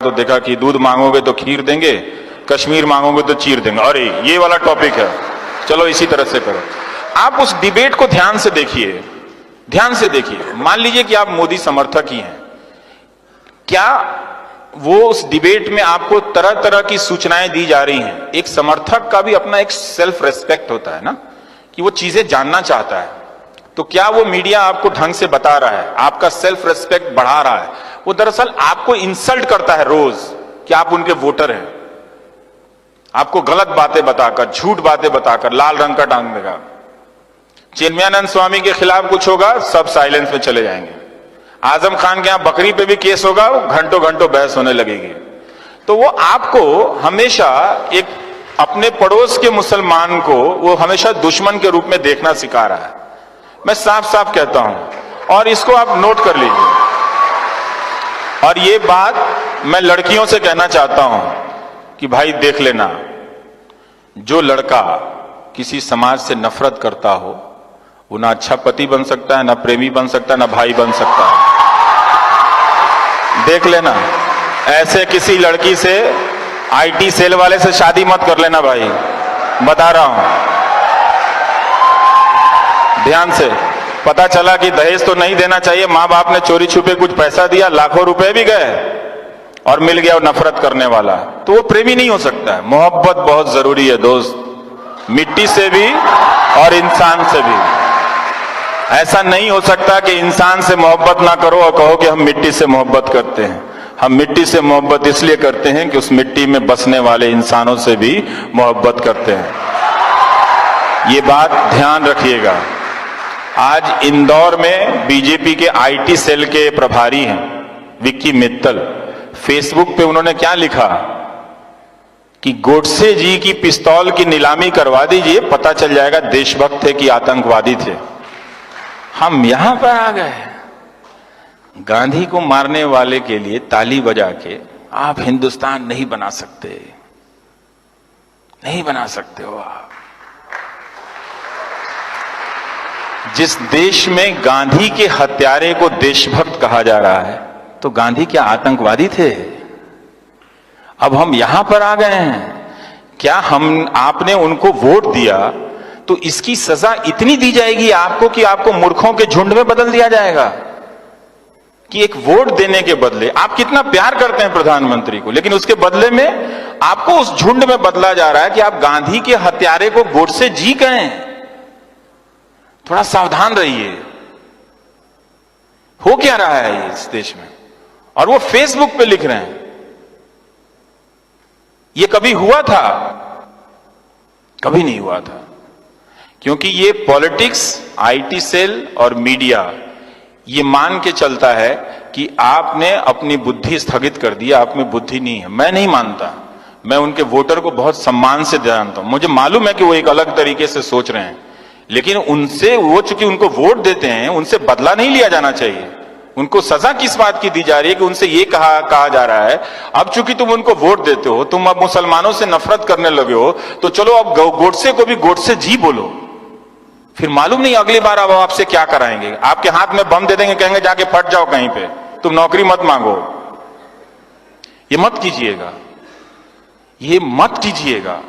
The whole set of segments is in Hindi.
तो देखा कि दूध मांगोगे तो खीर देंगे, कश्मीर मांगोगे तो चीर देंगे। अरे ये वाला टॉपिक है, चलो इसी तरह से करो। आप उस डिबेट को ध्यान से देखिए, ध्यान से देखिए। मान लीजिए कि आप मोदी समर्थक ही हैं, क्या वो उस डिबेट में आपको तरह तरह की सूचनाएं दी जा रही हैं। एक समर्थक का भी अपना एक सेल्फ रेस्पेक्ट होता है ना, कि वो चीजें जानना चाहता है। तो क्या वो मीडिया आपको ढंग से बता रहा है, आपका सेल्फ रेस्पेक्ट बढ़ा रहा है? वो दरअसल आपको इंसल्ट करता है रोज कि आप उनके वोटर हैं, आपको गलत बातें बताकर, झूठ बातें बताकर लाल रंग का टांग देगा। चिन्मयानंद स्वामी के खिलाफ कुछ होगा, सब साइलेंस में चले जाएंगे। आजम खान के यहां बकरी पे भी केस होगा, घंटों घंटों बहस होने लगेगी। तो वो आपको हमेशा एक अपने पड़ोस के मुसलमान को वो हमेशा दुश्मन के रूप में देखना सिखा रहा है। मैं साफ साफ कहता हूं, और इसको आप नोट कर लीजिए। और ये बात मैं लड़कियों से कहना चाहता हूं कि भाई देख लेना, जो लड़का किसी समाज से नफरत करता हो वो ना अच्छा पति बन सकता है, ना प्रेमी बन सकता है, ना भाई बन सकता है। देख लेना, ऐसे किसी लड़की से, आईटी सेल वाले से शादी मत कर लेना भाई, बता रहा हूं ध्यान से। पता चला कि दहेज तो नहीं देना चाहिए, मां बाप ने चोरी छुपे कुछ पैसा दिया, लाखों रुपए भी गए और मिल गया और नफरत करने वाला, तो वो प्रेमी नहीं हो सकता है। मोहब्बत बहुत जरूरी है दोस्त, मिट्टी से भी और इंसान से भी। ऐसा नहीं हो सकता कि इंसान से मोहब्बत ना करो और कहो कि हम मिट्टी से मोहब्बत करते हैं। हम मिट्टी से मोहब्बत इसलिए करते हैं कि उस मिट्टी में बसने वाले इंसानों से भी मोहब्बत करते हैं। ये बात ध्यान रखिएगा। आज इंदौर में बीजेपी के आईटी सेल के प्रभारी हैं विक्की मित्तल, फेसबुक पे उन्होंने क्या लिखा कि गोडसे जी की पिस्तौल की नीलामी करवा दीजिए, पता चल जाएगा देशभक्त थे कि आतंकवादी थे। हम यहां पर आ गए, गांधी को मारने वाले के लिए ताली बजा के आप हिंदुस्तान नहीं बना सकते, नहीं बना सकते हो आप। जिस देश में गांधी के हत्यारे को देशभक्त कहा जा रहा है, तो गांधी क्या आतंकवादी थे? अब हम यहां पर आ गए हैं, क्या आपने उनको वोट दिया तो इसकी सजा इतनी दी जाएगी आपको कि आपको मूर्खों के झुंड में बदल दिया जाएगा? कि एक वोट देने के बदले, आप कितना प्यार करते हैं प्रधानमंत्री को, लेकिन उसके बदले में आपको उस झुंड में बदला जा रहा है कि आप गांधी के हत्यारे को गोडसे जी गए। थोड़ा सावधान रहिए, हो क्या रहा है इस देश में। और वो फेसबुक पे लिख रहे हैं, ये कभी हुआ था? कभी नहीं हुआ था। क्योंकि ये पॉलिटिक्स, आईटी सेल और मीडिया ये मान के चलता है कि आपने अपनी बुद्धि स्थगित कर दी, आप में बुद्धि नहीं है। मैं नहीं मानता, मैं उनके वोटर को बहुत सम्मान से जानता हूं, मुझे मालूम है कि वो एक अलग तरीके से सोच रहे हैं, लेकिन उनसे, वो चूंकि उनको वोट देते हैं, उनसे बदला नहीं लिया जाना चाहिए। उनको सजा किस बात की दी जा रही है कि उनसे ये कहा जा रहा है, अब चूंकि तुम उनको वोट देते हो, तुम अब मुसलमानों से नफरत करने लगे हो, तो चलो अब गोडसे को भी गोडसे जी बोलो। फिर मालूम नहीं अगली बार अब आपसे क्या कराएंगे, आपके हाथ में बम दे देंगे, कहेंगे जाके फट जाओ कहीं पे, तुम नौकरी मत मांगो। ये मत कीजिएगा, ये मत कीजिएगा।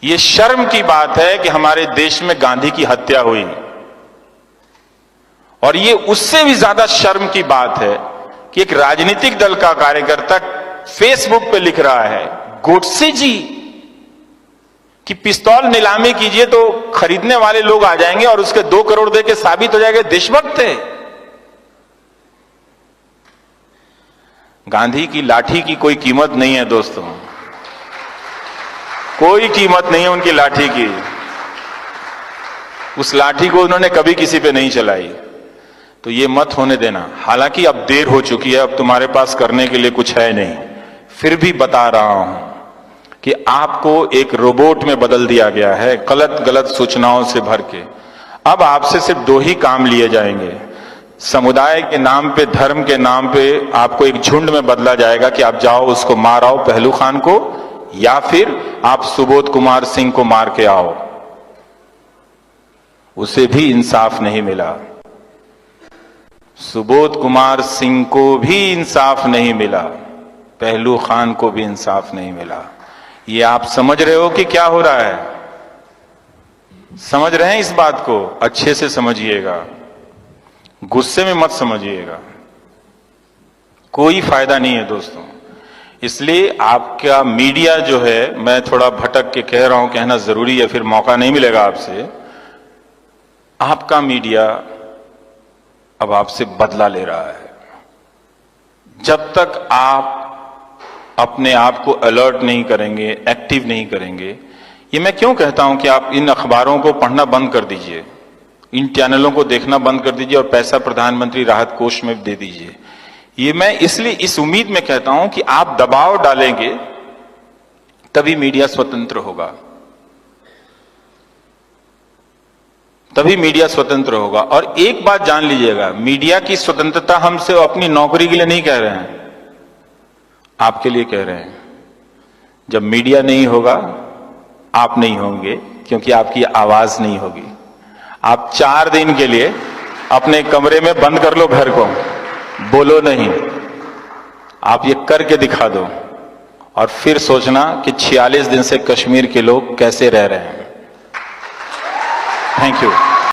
ये शर्म की बात है कि हमारे देश में गांधी की हत्या हुई, और ये उससे भी ज्यादा शर्म की बात है कि एक राजनीतिक दल का कार्यकर्ता फेसबुक पे लिख रहा है गोडसे जी कि पिस्तौल नीलामी कीजिए तो खरीदने वाले लोग आ जाएंगे और उसके 2 करोड़ दे के साबित हो जाएगा देशभक्त थे। गांधी की लाठी की कोई कीमत नहीं है दोस्तों, कोई कीमत नहीं है उनकी लाठी की। उस लाठी को उन्होंने कभी किसी पे नहीं चलाई, तो ये मत होने देना। हालांकि अब देर हो चुकी है, अब तुम्हारे पास करने के लिए कुछ है नहीं, फिर भी बता रहा हूं कि आपको एक रोबोट में बदल दिया गया है, गलत गलत सूचनाओं से भर के। अब आपसे सिर्फ 2 ही काम लिए जाएंगे, समुदाय के नाम पे, धर्म के नाम पे आपको एक झुंड में बदला जाएगा कि आप जाओ उसको मार आओ, पहलू खान को, या फिर आप सुबोध कुमार सिंह को मार के आओ। उसे भी इंसाफ नहीं मिला, सुबोध कुमार सिंह को भी इंसाफ नहीं मिला। पहलू खान को भी इंसाफ नहीं मिला। ये आप समझ रहे हो कि क्या हो रहा है? समझ रहे हैं इस बात को? अच्छे से समझिएगा, गुस्से में मत समझिएगा, कोई फायदा नहीं है दोस्तों। इसलिए आपका मीडिया जो है, मैं थोड़ा भटक के कह रहा हूं, कहना जरूरी है, फिर मौका नहीं मिलेगा आपसे। आपका मीडिया अब आपसे बदला ले रहा है। जब तक आप अपने आप को अलर्ट नहीं करेंगे, एक्टिव नहीं करेंगे, ये मैं क्यों कहता हूं कि आप इन अखबारों को पढ़ना बंद कर दीजिए, इन चैनलों को देखना बंद कर दीजिए और पैसा प्रधानमंत्री राहत कोष में दे दीजिए। ये मैं इसलिए इस उम्मीद में कहता हूं कि आप दबाव डालेंगे तभी मीडिया स्वतंत्र होगा, तभी मीडिया स्वतंत्र होगा। और एक बात जान लीजिएगा, मीडिया की स्वतंत्रता हमसे अपनी नौकरी के लिए नहीं कह रहे हैं, आपके लिए कह रहे हैं। जब मीडिया नहीं होगा, आप नहीं होंगे, क्योंकि आपकी आवाज नहीं होगी। आप 4 दिन के लिए अपने कमरे में बंद कर लो घर को, बोलो नहीं, आप ये करके दिखा दो और फिर सोचना कि 46 दिन से कश्मीर के लोग कैसे रह रहे हैं। Thank you.